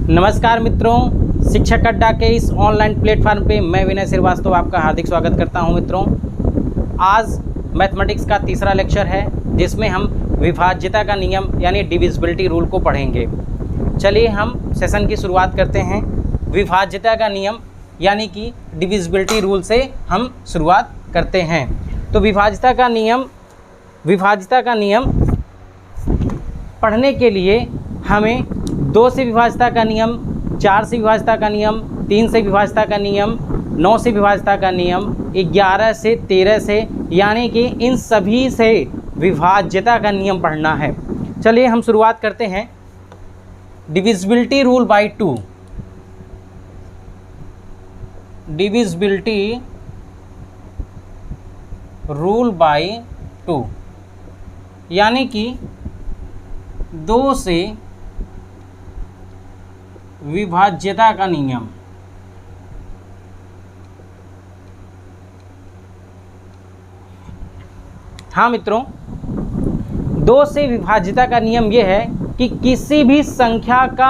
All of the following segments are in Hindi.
नमस्कार मित्रों, शिक्षक अड्डा के इस ऑनलाइन प्लेटफॉर्म पे मैं विनय श्रीवास्तव आपका हार्दिक स्वागत करता हूं। मित्रों, आज मैथमेटिक्स का तीसरा लेक्चर है जिसमें हम विभाज्यता का नियम यानी डिविजिबिलिटी रूल को पढ़ेंगे। चलिए हम सेशन की शुरुआत करते हैं। विभाज्यता का नियम यानी कि डिविजिबिलिटी रूल से हम शुरुआत करते हैं। तो विभाज्यता का नियम पढ़ने के लिए हमें 2 से विभाज्यता का नियम, 4 से विभाज्यता का नियम, 3 से विभाज्यता का नियम, 9 से विभाज्यता का नियम, 11 से 13 से, यानी कि इन सभी से विभाज्यता का नियम पढ़ना है। चलिए हम शुरुआत करते हैं। Divisibility rule by 2। Divisibility rule by 2 यानी कि 2 से विभाज्यता का नियम। हाँ मित्रों, 2 से विभाज्यता का नियम यह है कि किसी भी संख्या का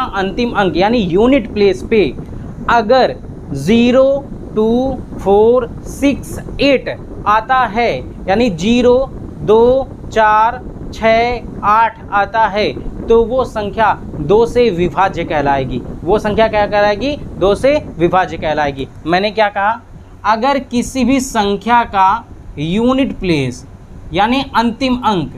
अंतिम अंक यानी यूनिट प्लेस पे अगर 0, 2, 4, 6, 8 आता है, यानी 0, 2, 4, 6, 8 आता है, तो वो संख्या 2 से विभाज्य कहलाएगी। वो संख्या क्या कहलाएगी? 2 से विभाज्य कहलाएगी। मैंने क्या कहा? अगर किसी भी संख्या का यूनिट प्लेस यानी अंतिम अंक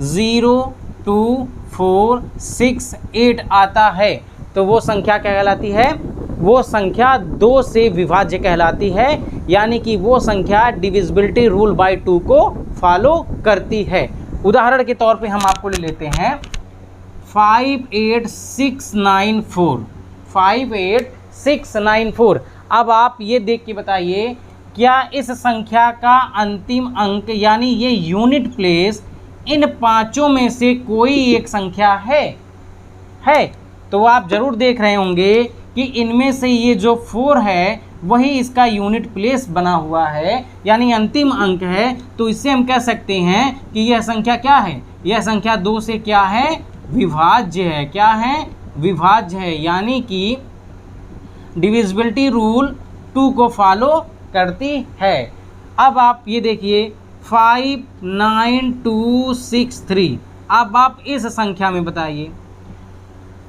0, 2, 4, 6, 8 आता है, तो वो संख्या क्या कहलाती है? वो संख्या 2 से विभाज्य कहलाती है, यानी कि वो संख्या डिविजिबिलिटी रूल बाय 2 को फॉलो करती है। उदाहरण के तौर पे हम आपको ले लेते हैं 58694। 58694। अब आप ये देख के बताइए, क्या इस संख्या का अंतिम अंक यानी ये यूनिट प्लेस इन पांचों में से कोई एक संख्या है? तो आप जरूर देख रहे होंगे कि इनमें से ये जो 4 है वही इसका यूनिट प्लेस बना हुआ है, यानी अंतिम अंक है। तो इससे हम कह सकते हैं कि यह संख्या क्या है? यह संख्या 2 से क्या है? विभाज्य है। क्या है? विभाज्य है, यानी कि डिविजिबिलिटी रूल 2 को फॉलो करती है। अब आप ये देखिए 59263। अब आप इस संख्या में बताइए।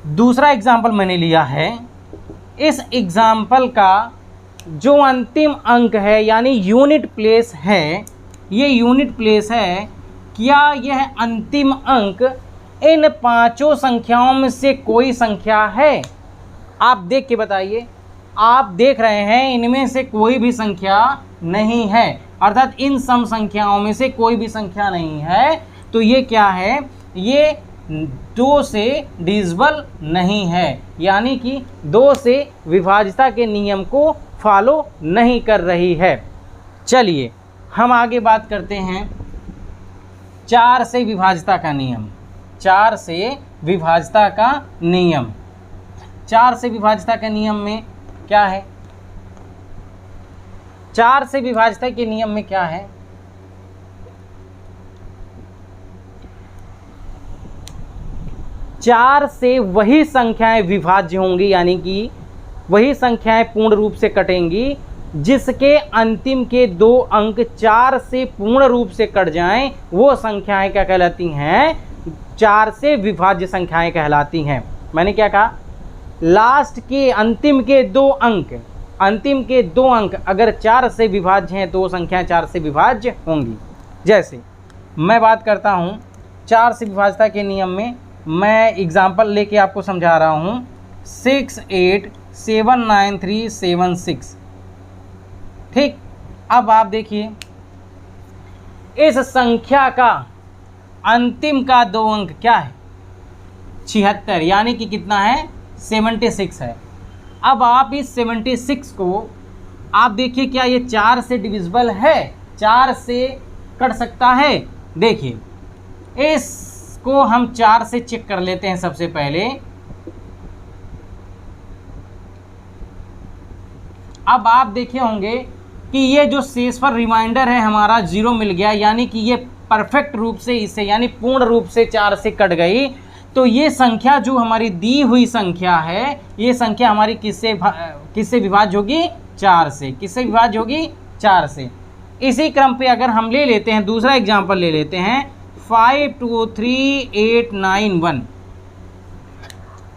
दूसरा एग्जाम्पल मैंने लिया है। इस एग्जाम्पल का जो अंतिम अंक है यानी यूनिट प्लेस है, ये यूनिट प्लेस है, क्या यह अंतिम अंक इन पांचों संख्याओं में से कोई संख्या है? आप देख के बताइए। आप देख रहे हैं इनमें से कोई भी संख्या नहीं है, अर्थात इन सम संख्याओं में से कोई भी संख्या नहीं है। तो ये क्या है? ये 2 से डिविजिबल नहीं है, यानी कि 2 से विभाज्यता के नियम को फॉलो नहीं कर रही है। चलिए हम आगे बात करते हैं 4 से विभाज्यता का नियम। 4 से विभाज्यता का नियम। 4 से विभाज्यता के नियम में क्या है? 4 से विभाज्यता के नियम में क्या है? 4 से वही संख्याएं विभाज्य होंगी, यानी कि वही संख्याएं पूर्ण रूप से कटेंगी जिसके अंतिम के 2 अंक 4 से पूर्ण रूप से कट जाएं। वो संख्याएं क्या कहलाती हैं? 4 से विभाज्य संख्याएं कहलाती हैं। मैंने क्या कहा? लास्ट के अंतिम के 2 अंक अगर 4 से विभाज्य हैं तो वो संख्याएं 4 से विभाज्य होंगी। जैसे मैं बात करता हूँ 4 से विभाज्यता के नियम में, मैं एग्जाम्पल लेके आपको समझा रहा हूँ। 687936। ठीक, अब आप देखिए इस संख्या का अंतिम का 2 अंक क्या है? 76, यानी कि कितना है? 76 है। अब आप इस 76 को आप देखिए, क्या ये 4 से डिविजिबल है? 4 से कट सकता है? देखिए इसको हम 4 से चेक कर लेते हैं। सबसे पहले अब आप देखे होंगे कि ये जो शेषफल रिमाइंडर है हमारा 0 मिल गया, यानी कि ये परफेक्ट रूप से इसे यानी पूर्ण रूप से 4 से कट गई। तो ये संख्या जो हमारी दी हुई संख्या है, ये संख्या हमारी किससे विभाज्य होगी? 4 से। किससे विभाज्य होगी? 4 से। इसी क्रम पे अगर हम ले लेते हैं, दूसरा एग्जाम्पल ले लेते हैं, 523891।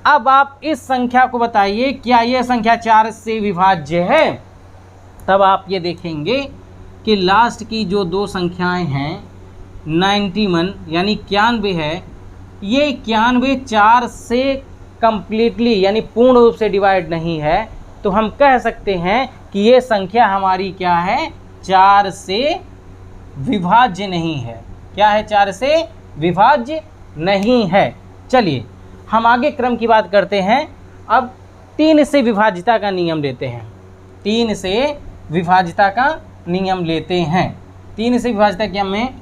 अब आप इस संख्या को बताइए, क्या यह संख्या 4 से विभाज्य है? तब आप ये देखेंगे कि लास्ट की जो दो संख्याएं हैं 91 यानी 91 है, ये 91 4 से कंप्लीटली यानी पूर्ण रूप से डिवाइड नहीं है। तो हम कह सकते हैं कि ये संख्या हमारी क्या है? 4 से विभाज्य नहीं है। क्या है? 4 से विभाज्य नहीं है। चलिए हम आगे क्रम की बात करते हैं। अब 3 से विभाज्यता का नियम लेते हैं। 3 से विभाज्यता का नियम लेते हैं। 3 से विभाज्यता के नियम में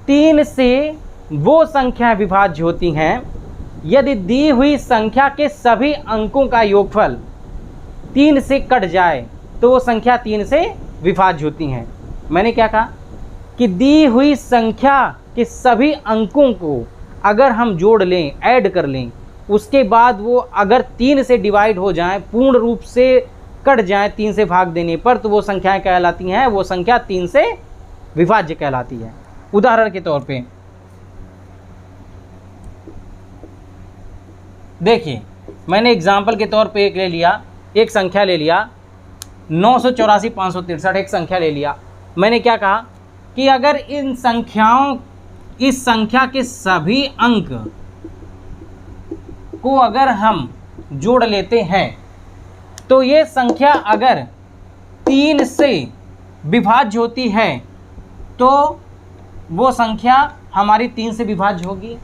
3 से वो संख्याएं विभाज्य होती हैं यदि दी हुई संख्या के सभी अंकों का योगफल 3 से कट जाए तो वो संख्या 3 से विभाज्य होती हैं। मैंने क्या कहा कि दी हुई संख्या के सभी अंकों को अगर हम जोड़ लें, ऐड कर लें, उसके बाद वो अगर 3 से डिवाइड हो जाएं, पूर्ण रूप से कट जाएं 3 से भाग देने पर, तो वो संख्याएं कहलाती हैं, वो संख्या 3 से विभाज्य कहलाती है। उदाहरण के तौर पे देखिए, मैंने एग्जाम्पल के तौर पे एक संख्या ले लिया 984,563 एक संख्या ले लिया। मैंने क्या कहा कि अगर इस संख्या के सभी अंक को अगर हम जोड़ लेते हैं तो ये संख्या अगर 3 से विभाज्य होती है तो वो संख्या हमारी 3 से विभाज्य होगी।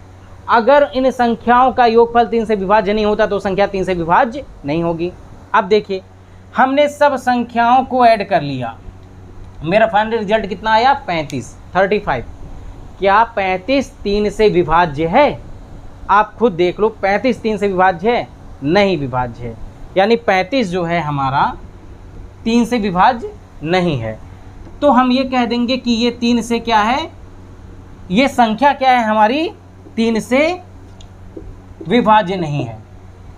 अगर इन संख्याओं का योगफल 3 से विभाज्य नहीं होता तो संख्या 3 से विभाज्य नहीं होगी। अब देखिए, हमने सब संख्याओं को ऐड कर लिया, मेरा फाइनल रिजल्ट कितना आया? 35। क्या 35 3 से विभाज्य है? आप खुद देख लो, 35 3 से विभाज्य है? नहीं विभाज्य है। यानी 35 जो है हमारा 3 से विभाज्य नहीं है। तो हम ये कह देंगे कि ये 3 से क्या है, ये संख्या क्या है हमारी? 3 से विभाज्य नहीं है।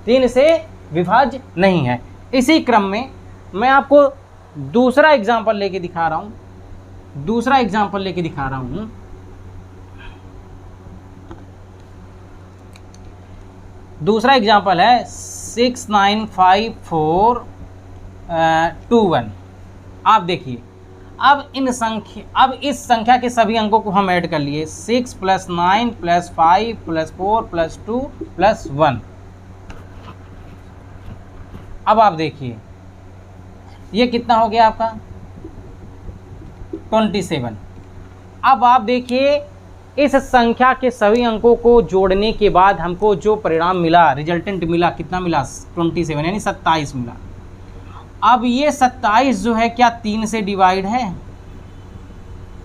3 से विभाज्य नहीं है। इसी क्रम में मैं आपको दूसरा एग्जाम्पल लेके दिखा रहा हूँ। दूसरा एग्जाम्पल है 695421। आप देखिए, अब इस संख्या के सभी अंकों को हम ऐड कर लिए, 6 + 9 + 5 + 4 + 2 + 1। अब आप देखिए ये कितना हो गया आपका? 27। अब आप देखिए इस संख्या के सभी अंकों को जोड़ने के बाद हमको जो परिणाम मिला, रिजल्टेंट मिला, कितना मिला? 27 यानी 27 मिला। अब ये 27 जो है क्या 3 से डिवाइड है?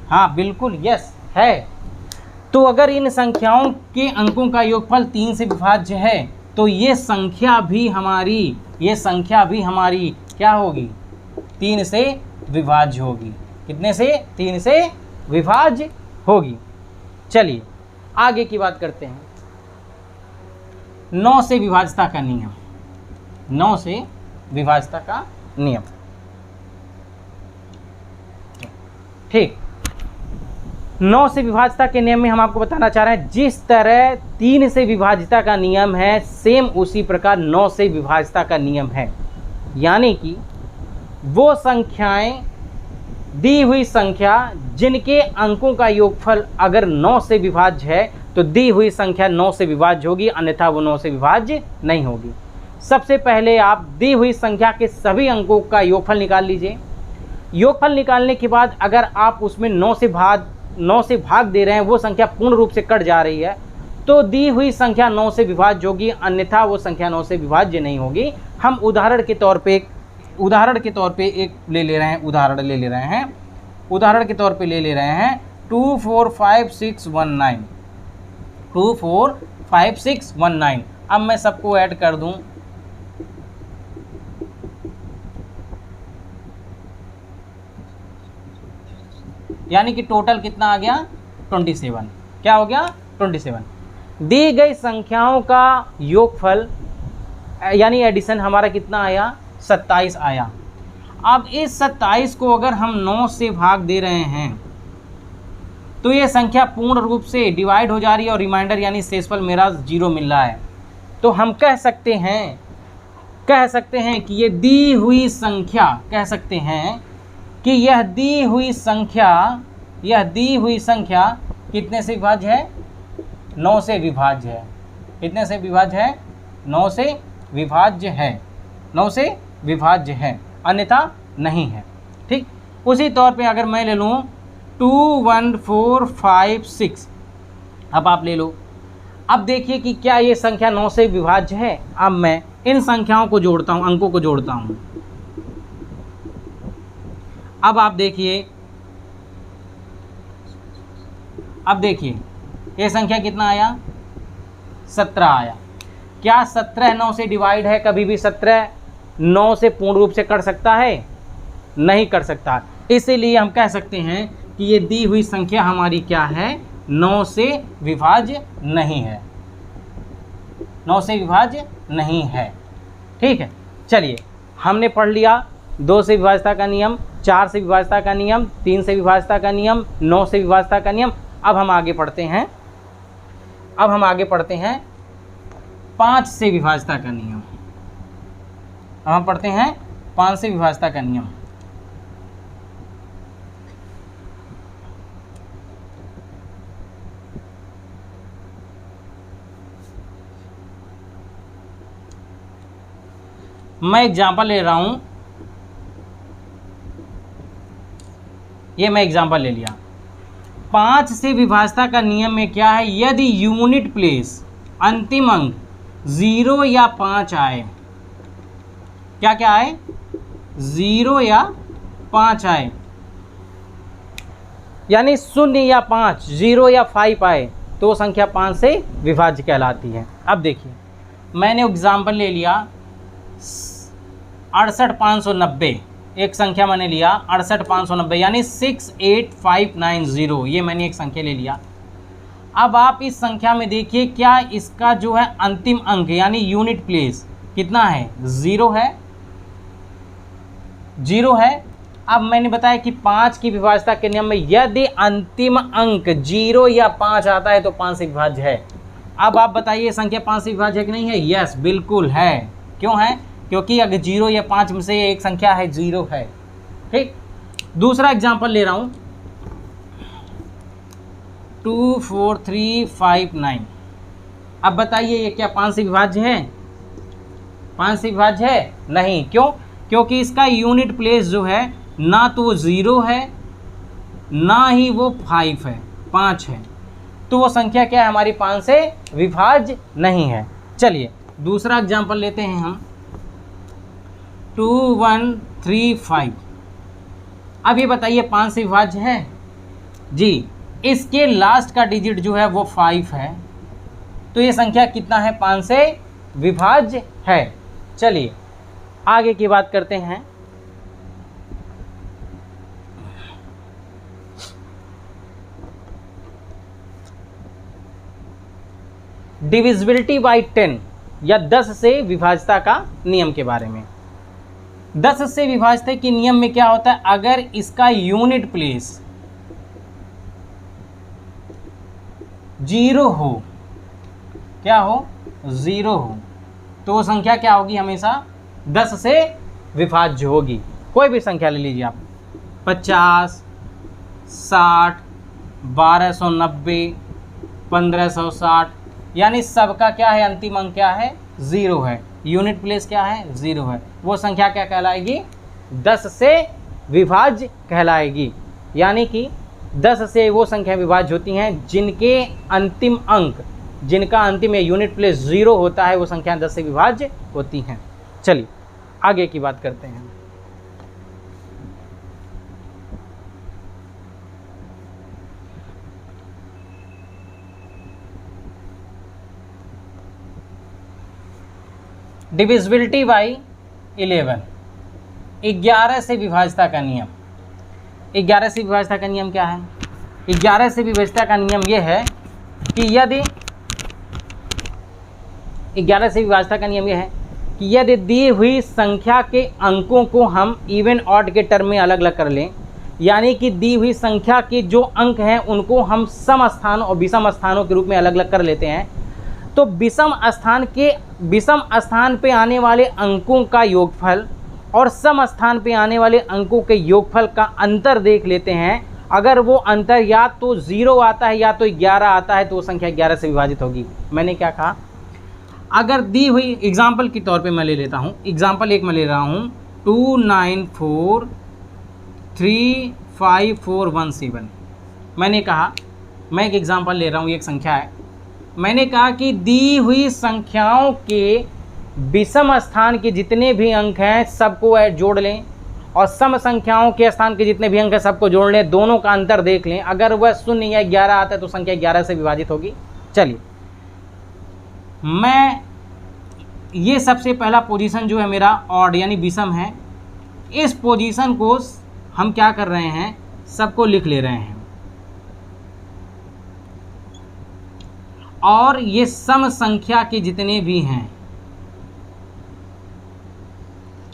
हाँ बिल्कुल यस है। तो अगर इन संख्याओं के अंकों का योगफल 3 से विभाज्य है तो ये संख्या भी हमारी क्या होगी? 3 से विभाज्य होगी। कितने से? 3 से विभाज्य होगी। चलिए आगे की बात करते हैं। 9 से विभाज्यता का नियम। 9 से विभाज्यता का नियम, ठीक। 9 से विभाज्यता के नियम में हम आपको बताना चाह रहे हैं, जिस तरह 3 से विभाज्यता का नियम है सेम उसी प्रकार 9 से विभाज्यता का नियम है। यानी कि वो संख्याएं, दी हुई संख्या जिनके अंकों का योगफल अगर 9 से विभाज्य है तो दी हुई संख्या 9 से विभाज्य होगी, अन्यथा वो 9 से विभाज्य नहीं होगी। सबसे पहले आप दी हुई संख्या के सभी अंकों का योगफल निकाल लीजिए। योगफल निकालने के बाद अगर आप उसमें 9 से भाग दे रहे हैं, वो संख्या पूर्ण रूप से कट जा रही है, तो दी हुई संख्या 9 से विभाज्य होगी, अन्यथा वो संख्या 9 से विभाज्य नहीं होगी। हम उदाहरण के तौर पे एक ले ले रहे हैं, उदाहरण के तौर पे ले ले रहे हैं 245619। 245619। अब मैं सबको ऐड कर दूं, यानी कि टोटल कितना आ गया 27। क्या हो गया 27। दी गई संख्याओं का योगफल यानी एडिशन हमारा कितना आया 27 आया। अब इस 27 को अगर हम 9 से भाग दे रहे हैं तो ये संख्या पूर्ण रूप से डिवाइड हो जा रही है और रिमाइंडर यानी शेषफल मेरा 0 मिल रहा है। तो हम कह सकते हैं कि ये दी हुई संख्या, कह सकते हैं कि यह दी हुई संख्या कितने से विभाज्य है 9 से विभाज्य है। कितने से विभाज्य है 9 से विभाज्य है, 9 से विभाज्य है, अन्यथा नहीं है। ठीक, उसी तौर पे अगर मैं ले लूँ 2 1 4 5 6, अब आप ले लो। अब देखिए कि क्या ये संख्या 9 से विभाज्य है। अब मैं इन संख्याओं को जोड़ता हूँ, अंकों को जोड़ता हूँ। अब आप देखिए, अब देखिए ये संख्या कितना आया 17 आया। क्या 17 9 से डिवाइड है? कभी भी 17 9 से पूर्ण रूप से कट सकता है? नहीं कर सकता। इसीलिए हम कह सकते हैं कि ये दी हुई संख्या हमारी क्या है 9 से विभाज्य नहीं है, 9 से विभाज्य नहीं है। ठीक है, चलिए हमने पढ़ लिया 2 से विभाज्यता का नियम, 4 से विभाज्यता का नियम, 3 से विभाज्यता का नियम, 9 से विभाज्यता का नियम। अब हम आगे पढ़ते हैं 5 से विभाज्यता का नियम। अब हम पढ़ते हैं 5 से विभाज्यता का नियम। मैं एग्जाम्पल ले रहा हूं, ये मैं एग्जाम्पल ले लिया। 5 से विभाज्यता का नियम में क्या है, यदि यूनिट प्लेस अंतिम अंक 0 या 5 आए, क्या क्या आए 0 या 5 आए, यानी 0 या 5, 0 या 5 आए तो संख्या 5 से विभाज्य कहलाती है। अब देखिए मैंने एग्जाम्पल ले लिया 68590, एक संख्या मैंने लिया 68590 यानी 68590, ये मैंने एक संख्या ले लिया। अब आप इस संख्या में देखिए क्या इसका जो है अंतिम अंक यानी यूनिट प्लेस कितना है 0 है, 0 है। अब मैंने बताया कि 5 की विभाज्यता के नियम में यदि अंतिम अंक 0 या 5 आता है तो 5 से विभाज्य है। अब आप बताइए संख्या 5 से विभाज्य है कि नहीं है? यस बिल्कुल है। क्यों है? क्योंकि अगर 0 या 5 में से एक संख्या है 0 है। ठीक, दूसरा एग्जांपल ले रहा हूं 24359। अब बताइए ये क्या 5 से विभाज्य है? 5 से विभाज्य है नहीं। क्यों? क्योंकि इसका यूनिट प्लेस जो है ना तो वो 0 है ना ही वो 5 है, 5 है, तो वो संख्या क्या है हमारी 5 से विभाज्य नहीं है। चलिए दूसरा एग्जांपल लेते हैं हम 2135। अब ये बताइए 5 से विभाज्य है जी, इसके लास्ट का डिजिट जो है वो 5 है, तो ये संख्या कितना है 5 से विभाज्य है। चलिए आगे की बात करते हैं। डिविजिबिलिटी बाय 10 या 10 से विभाज्यता का नियम के बारे में। 10 से विभाज्यता के नियम में क्या होता है, अगर इसका यूनिट प्लेस 0 हो, क्या हो 0 हो, तो वो संख्या क्या होगी हमेशा 10 से विभाज्य होगी। कोई भी संख्या ले लीजिए आप, 50, 60, 1290, 1560, यानी सबका क्या है अंतिम अंक क्या है 0 है, यूनिट प्लेस क्या है 0 है, वो संख्या क्या कहलाएगी 10 से विभाज्य कहलाएगी। यानी कि 10 से वो संख्या विभाज्य होती हैं जिनके अंतिम अंक, जिनका अंतिम यूनिट प्लेस 0 होता है, वो संख्या 10 से विभाज्य होती हैं। चलिए आगे की बात करते हैं। डिविजिबिलिटी बाई 11, 11 से विभाज्यता का नियम। 11 से विभाज्यता का नियम क्या है? 11 से विभाज्यता का नियम ये है कि यदि 11 से विभाज्यता का नियम यह है कि यदि दी हुई संख्या के अंकों को हम इवन ऑड के टर्म में अलग अलग कर लें, यानी कि दी हुई संख्या के जो अंक हैं उनको हम सम स्थान और विषम स्थानों के रूप में अलग अलग कर लेते हैं, तो विषम स्थान पे आने वाले अंकों का योगफल और सम स्थान पे आने वाले अंकों के योगफल का अंतर देख लेते हैं। अगर वो अंतर या तो 0 आता है या तो 11 आता है तो वो संख्या 11 से विभाजित होगी। मैंने क्या कहा? अगर दी हुई एग्जाम्पल के तौर पे मैं ले लेता हूँ, एग्जाम्पल एक मैं ले रहा हूँ 294354117। मैंने कहा, मैं एक एग्जाम्पल ले रहा हूँ, एक संख्या है। मैंने कहा कि दी हुई संख्याओं के विषम स्थान के जितने भी अंक हैं सबको जोड़ लें और सम संख्याओं के स्थान के जितने भी अंक हैं सबको जोड़ लें, दोनों का अंतर देख लें। अगर वह 0 या 11 आता है तो संख्या 11 से विभाजित होगी। चलिए, मैं ये सबसे पहला पोजीशन जो है मेरा ऑड यानी विषम है, इस पोजीशन को हम क्या कर रहे हैं, सबको लिख ले रहे हैं और ये सम संख्या के जितने भी हैं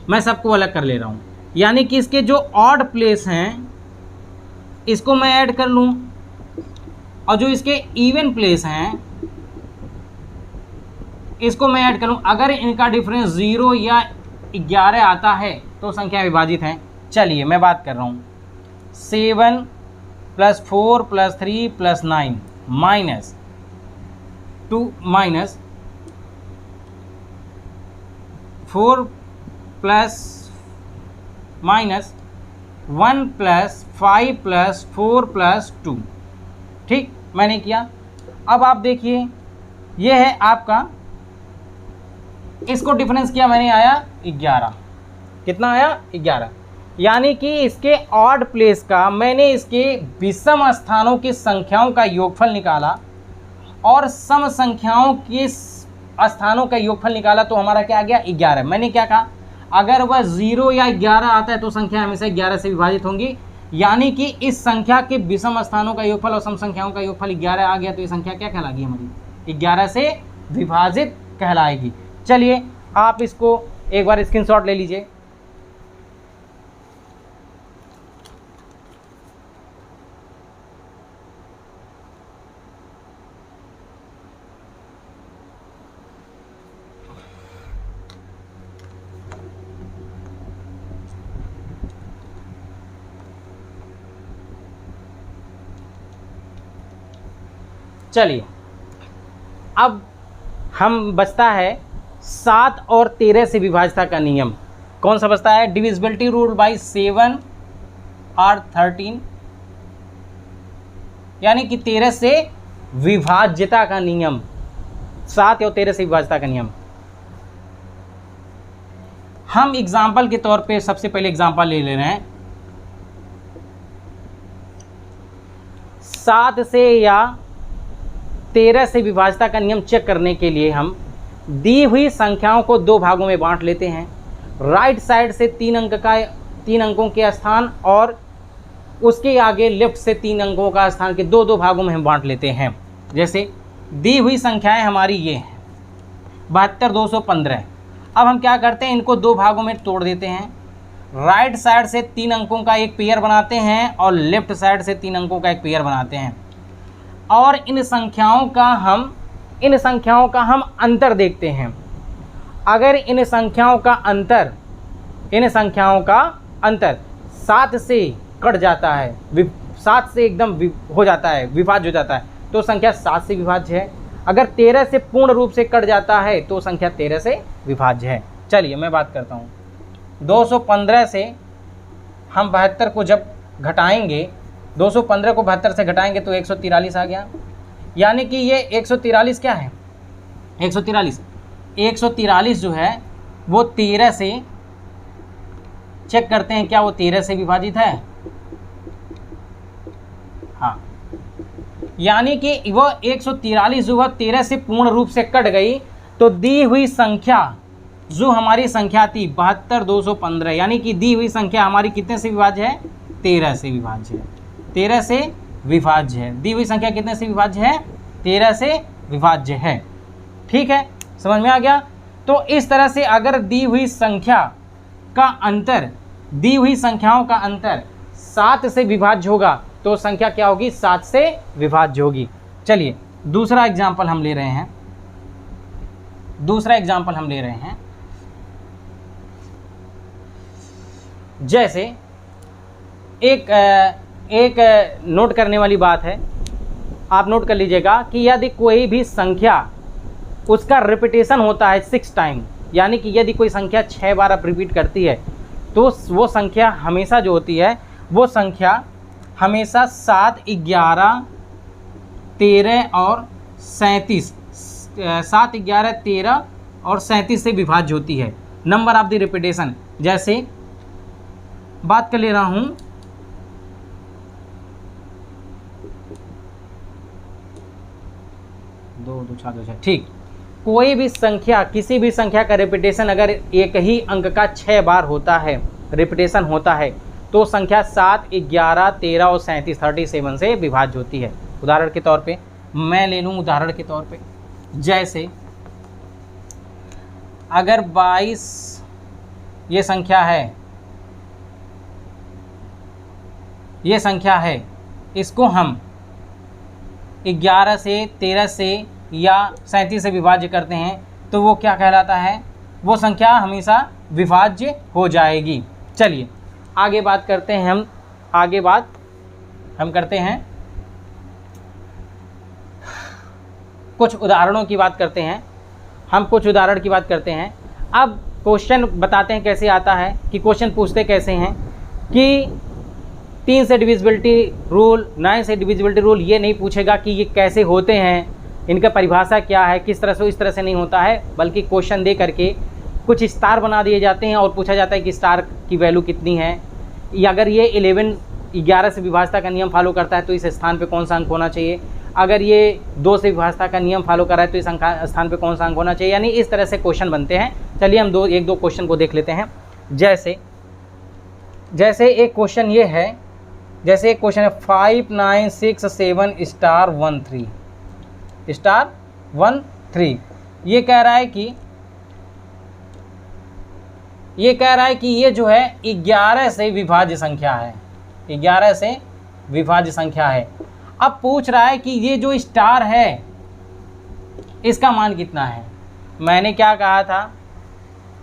मैं सबको अलग कर ले रहा हूं। यानी कि इसके जो ऑड प्लेस हैं इसको मैं ऐड कर लूं और जो इसके इवन प्लेस हैं इसको मैं ऐड कर लूं। अगर इनका डिफरेंस 0 या 11 आता है तो संख्या विभाजित है। चलिए, मैं बात कर रहा हूं 7 + 4 + 3 + 9 माइनस 2 माइनस 4 प्लस माइनस 1 + 5 + 4 + 2। ठीक, मैंने किया। अब आप देखिए, ये है आपका, इसको डिफरेंस किया मैंने, आया 11। कितना आया? 11। यानी कि इसके ऑड प्लेस का मैंने इसके विषम स्थानों की संख्याओं का योगफल निकाला और सम संख्याओं के स्थानों का योगफल निकाला तो हमारा क्या आ गया? 11। मैंने क्या कहा? अगर वह 0 या 11 आता है तो संख्या हमेशा 11 से विभाजित होंगी। यानी कि इस संख्या के विषम स्थानों का योगफल और सम संख्याओं का योगफल 11 आ गया तो ये संख्या क्या कहलाएगी? हमारी 11 से विभाजित कहलाएगी। चलिए, आप इसको एक बार स्क्रीनशॉट ले लीजिए। चलिए, अब हम बचता है 7 और 13 से विभाज्यता का नियम। कौन सा बचता है? डिविजिबिलिटी रूल बाय 7 और 13, यानी कि 13 से विभाज्यता का नियम, 7 और 13 से विभाज्यता का नियम। हम एग्जाम्पल के तौर पे सबसे पहले एग्जाम्पल ले रहे हैं 7 से या 13 से विभाज्यता का नियम चेक करने के लिए हम दी हुई संख्याओं को 2 भागों में बांट लेते हैं। राइट साइड से 3 अंकों के स्थान और उसके आगे लेफ्ट से 3 अंकों का स्थान के 2 भागों में हम बांट लेते हैं। जैसे दी हुई संख्याएं हमारी ये हैं 72, 215। अब हम क्या करते हैं, इनको 2 भागों में तोड़ देते हैं। राइट साइड से 3 अंकों का एक पेयर बनाते हैं और लेफ्ट साइड से 3 अंकों का एक पेयर बनाते हैं और इन संख्याओं का हम अंतर देखते हैं। अगर इन संख्याओं का अंतर 7 से कट जाता है, 7 से एकदम हो जाता है, विभाज्य हो जाता है, तो संख्या 7 से विभाज्य है। अगर 13 से पूर्ण रूप से कट जाता है तो संख्या 13 से विभाज्य है। चलिए, मैं बात करता हूँ 215 से हम 72 को जब घटाएंगे, 215 को 72 से घटाएंगे तो 143 आ गया। यानी कि ये 143 क्या है? 143 जो है वो 13 से, चेक करते हैं क्या वो 13 से विभाजित है? हाँ, यानी कि वो 143 जो है 13 से पूर्ण रूप से कट गई तो दी हुई संख्या जो हमारी संख्या थी 72, 215, यानी कि दी हुई संख्या हमारी कितने से विभाज्य है? 13 से विभाज्य है, 13 से विभाज्य है। दी हुई संख्या कितने से विभाज्य है? 13 से विभाज्य है। ठीक है, समझ में आ गया। तो इस तरह से अगर दी हुई संख्या का अंतर, दी हुई संख्याओं का अंतर 7 से विभाज्य होगा तो संख्या क्या होगी? 7 से विभाज्य होगी। चलिए दूसरा एग्जाम्पल हम ले रहे हैं, दूसरा एग्जाम्पल हम ले रहे हैं। जैसे एक नोट करने वाली बात है, आप नोट कर लीजिएगा कि यदि कोई भी संख्या उसका रिपीटेशन होता है 6 टाइम, यानी कि यदि कोई संख्या 6 बार आप रिपीट करती है तो वो संख्या हमेशा जो होती है वो संख्या हमेशा 7, 11, 13 और 37, 7, 11, 13 और 37 से विभाज्य होती है। नंबर ऑफ द रिपीटेशन, जैसे बात कर ले रहा हूँ दो छः, ठीक। कोई भी संख्या, किसी भी संख्या का रिपीटेशन अगर एक ही अंक का 6 बार होता है, रिपीटेशन होता है, तो संख्या 7, 11, 13 और 37 से विभाज्य होती है। उदाहरण के तौर पे मैं ले लूँ, उदाहरण के तौर पे जैसे अगर 22 ये संख्या है, ये संख्या है, इसको हम 11 से, 13 से या 37 से विभाज्य करते हैं तो वो क्या कहलाता है? वो संख्या हमेशा विभाज्य हो जाएगी। चलिए आगे बात करते हैं हम, आगे बात हम करते हैं, कुछ उदाहरणों की बात करते हैं, हम कुछ उदाहरण की बात करते हैं। अब क्वेश्चन बताते हैं कैसे आता है, कि क्वेश्चन पूछते कैसे हैं कि 3 से डिविजिबिलिटी रूल, 9 से डिविजिबिलिटी रूल, ये नहीं पूछेगा कि ये कैसे होते हैं, इनका परिभाषा क्या है, किस तरह से, इस तरह से नहीं होता है, बल्कि क्वेश्चन दे करके कुछ स्टार बना दिए जाते हैं और पूछा जाता है कि स्टार की वैल्यू कितनी है, या अगर ये 11 से विभाज्यता का नियम फॉलो करता है तो इस स्थान पे कौन सा अंक होना चाहिए, अगर ये 2 से विभाज्यता का नियम फॉलो कर रहा है तो इस स्थान पे कौन सा अंक होना चाहिए, यानी इस तरह से क्वेश्चन बनते हैं। चलिए हम एक दो क्वेश्चन को देख लेते हैं। जैसे एक क्वेश्चन ये है, जैसे एक क्वेश्चन है 5, 9, 6, 7 स्टार 1, 3 स्टार 1, 3। ये कह रहा है कि ये जो है 11 से विभाज्य संख्या है, 11 से विभाज्य संख्या है। अब पूछ रहा है कि ये जो स्टार है इसका मान कितना है। मैंने क्या कहा था,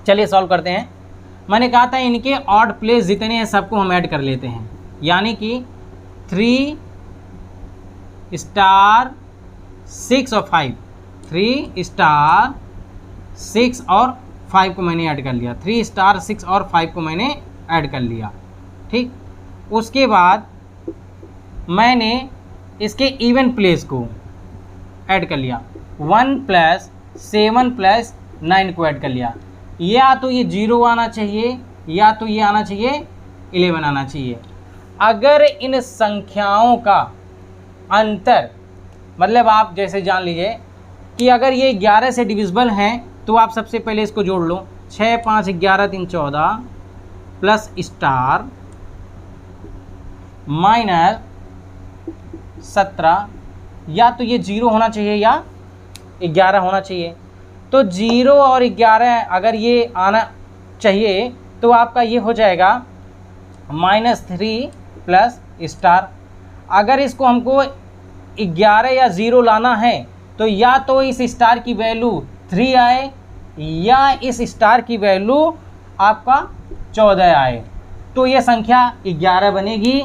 चलिए सॉल्व करते हैं। मैंने कहा था इनके ऑड प्लेस जितने हैं सबको हम ऐड कर लेते हैं, यानी कि 3 स्टार 6 और 5, 3 स्टार 6 और 5 को मैंने ऐड कर लिया, 3 स्टार 6 और 5 को मैंने ऐड कर लिया, ठीक। उसके बाद मैंने इसके इवन प्लेस को ऐड कर लिया, 1 + 7 + 9 को ऐड कर लिया। या तो ये 0 आना चाहिए या तो ये आना चाहिए 11 आना चाहिए। अगर इन संख्याओं का अंतर, मतलब आप जैसे जान लीजिए कि अगर ये 11 से डिविजिबल हैं तो आप सबसे पहले इसको जोड़ लो, 6, 5, 11, 3, 14 प्लस स्टार माइनस 17, या तो ये 0 होना चाहिए या 11 होना चाहिए। तो 0 और 11 अगर ये आना चाहिए तो आपका ये हो जाएगा -3 प्लस स्टार। अगर इसको हमको 11 या 0 लाना है तो या तो इस स्टार की वैल्यू 3 आए या इस स्टार की वैल्यू आपका 14 आए, तो ये संख्या 11 बनेगी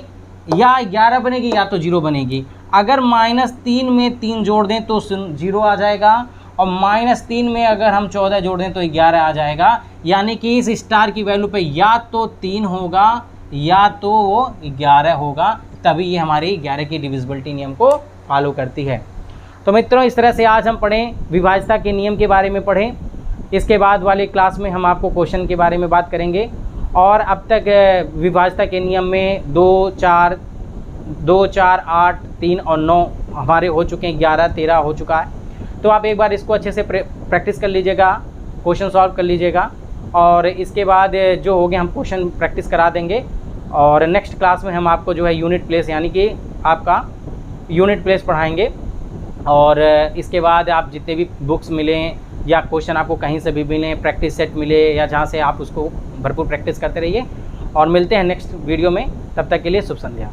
या 11 बनेगी या तो 0 बनेगी। अगर -3 में 3 जोड़ दें तो 0 आ जाएगा और -3 में अगर हम 14 जोड़ दें तो 11 आ जाएगा, यानी कि इस स्टार की वैल्यू पे या तो 3 होगा या तो वो 11 होगा, तभी ये हमारी 11 की डिविजिबिलिटी नियम को फॉलो करती है। तो मित्रों, इस तरह से आज हम पढ़ें, विभाज्यता के नियम के बारे में पढ़ें। इसके बाद वाले क्लास में हम आपको क्वेश्चन के बारे में बात करेंगे। और अब तक विभाज्यता के नियम में 2, 4, 8, 3 और 9 हमारे हो चुके हैं, 11, 13 हो चुका है। तो आप एक बार इसको अच्छे से प्रैक्टिस कर लीजिएगा, क्वेश्चन सॉल्व कर लीजिएगा, और इसके बाद जो हो गए हम क्वेश्चन प्रैक्टिस करा देंगे और नेक्स्ट क्लास में हम आपको जो है यूनिट प्लेस यानी कि आपका यूनिट प्लेस पढ़ाएंगे। और इसके बाद आप जितने भी बुक्स मिलें या क्वेश्चन आपको कहीं से भी मिलें, प्रैक्टिस सेट मिले या जहाँ से आप उसको भरपूर प्रैक्टिस करते रहिए। और मिलते हैं नेक्स्ट वीडियो में, तब तक के लिए शुभ संध्या।